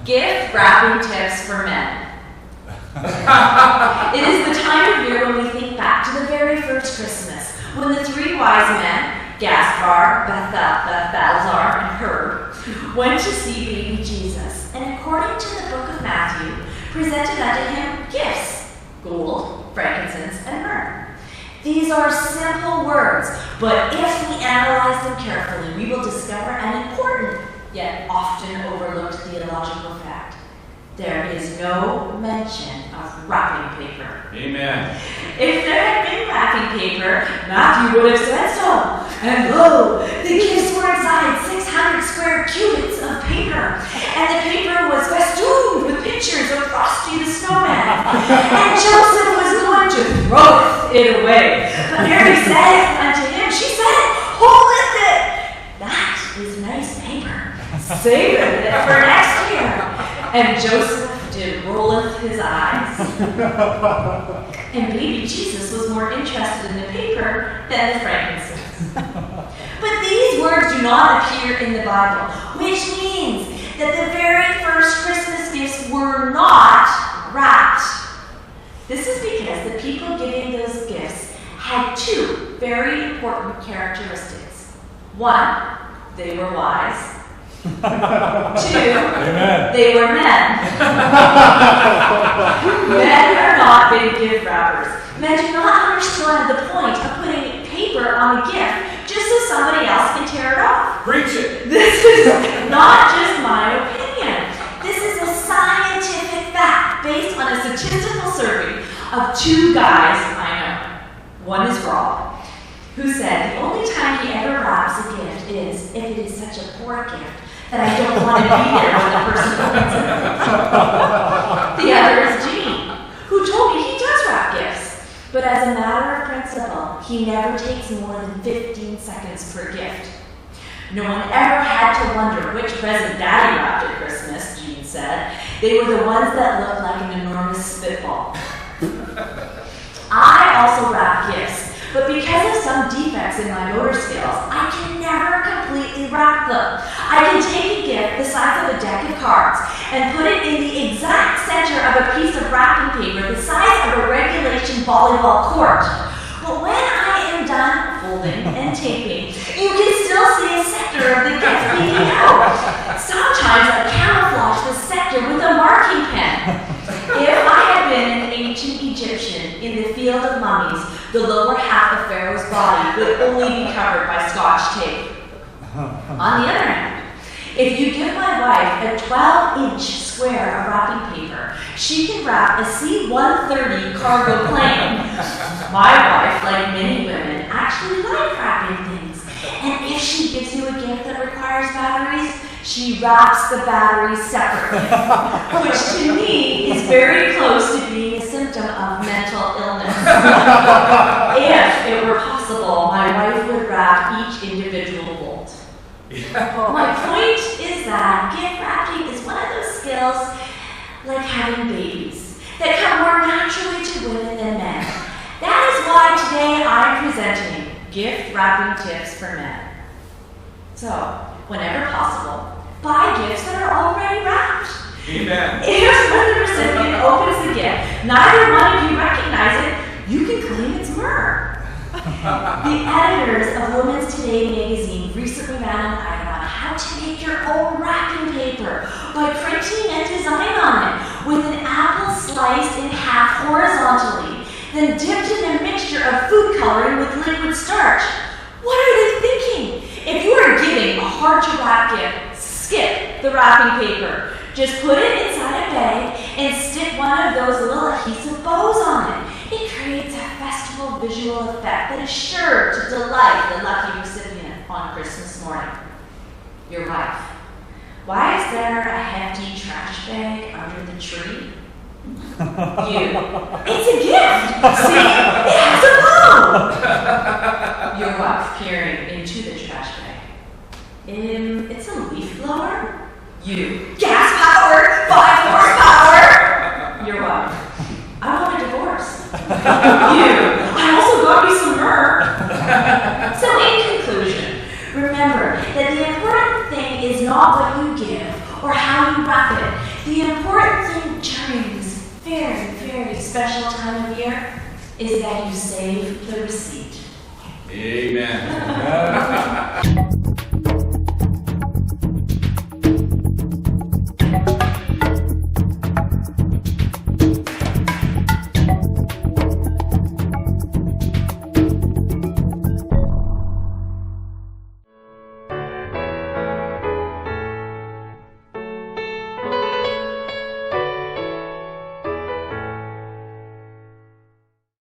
Gift wrapping tips for men. It is the time of year when we think back to the very first Christmas, when the three wise men, Gaspar, Balthazar, and Herb, went to see baby Jesus, and according to the book of Matthew, presented unto him gifts, gold, frankincense, and myrrh. These are simple words, but if we analyze them carefully, we will discover an important, yet often overlooked theological fact. There is no mention of wrapping paper. Amen. If there had been wrapping paper, Matthew would have said so. And lo, the gifts were inside 600 square cubits of paper. And the paper was festooned with pictures of Frosty the Snowman. And Joseph was going to throw it away. But Mary said unto him, she said, hold it. That is nice paper. Save it for next year. And Joseph did rolleth his eyes. And baby Jesus was more interested in the paper than the frankincense. But these words do not appear in the Bible, which means that the very first Christmas gifts were not wrapped. This is because the people giving those gifts had two very important characteristics. One, they were wise. Two, Amen. They were men. Men are not big gift wrappers. Men do not understand the point of putting paper on a gift just so somebody else can tear it off. Preach it. This is not just my opinion. This is a scientific fact based on a statistical survey of two guys I know. One is Rob, who said the only time he ever wraps a gift is if it is such a poor gift that I don't want to be there when the person opens it. The other is Gene, who told me he does wrap gifts, but as a matter of principle, he never takes more than 15 seconds per gift. No one ever had to wonder which present Daddy wrapped at Christmas, Gene said. They were the ones that looked like an enormous spitball. I also wrap gifts, but because of some defects in my motor skills, I can never completely wrap them. I can take a gift the size of a deck of cards and put it in the exact center of a piece of wrapping paper the size of a regulation volleyball court. But when I am done folding and taping, you can still see a sector of the gift peeking out. Sometimes I camouflage the sector with a marking pen. If I had been an ancient Egyptian in the field of mummies, the lower half of Pharaoh's body would only be covered by Scotch tape. On the other hand, if you give my wife a 12-inch square of wrapping paper, she can wrap a C-130 cargo plane. My wife, like many women, actually like wrapping things. And if she gives you a gift that requires batteries, she wraps the batteries separately, which to me is very close to being a symptom of mental illness. If it were possible, my wife would wrap each individual bolt. My point is that gift wrapping is one of those skills, like having babies, that come more naturally to women than men. That is why today I'm presenting gift wrapping tips for men. So, whenever possible, buy gifts that are already wrapped. Amen. If when the recipient opens the gift, neither one of you recognize it, you can claim it's myrrh. The editors of Women's Today magazine recently ran an item on how to make your own wrapping paper by printing a design on it with an apple sliced in half horizontally, then dipped in a mixture of food coloring with liquid starch. What are they thinking? If you are giving a hard-to-wrap gift, skip the wrapping paper. Just put it inside a bag and stick one of those little adhesive bows on it. It creates a festival visual effect that is sure to delight the lucky recipient on Christmas morning. Your wife. Why is there a hefty trash bag under the tree? You. It's a gift. See? It has a bow. Your wife peering into the trash bag. It's a leaf blower. You. Gas powered, 5 horsepower. Your wife. I want a divorce. You. I also got me some myrrh. So in conclusion, remember that the important thing is not what you give or how you wrap it. The important thing during this very, very special time of year is that you save the receipt. Amen.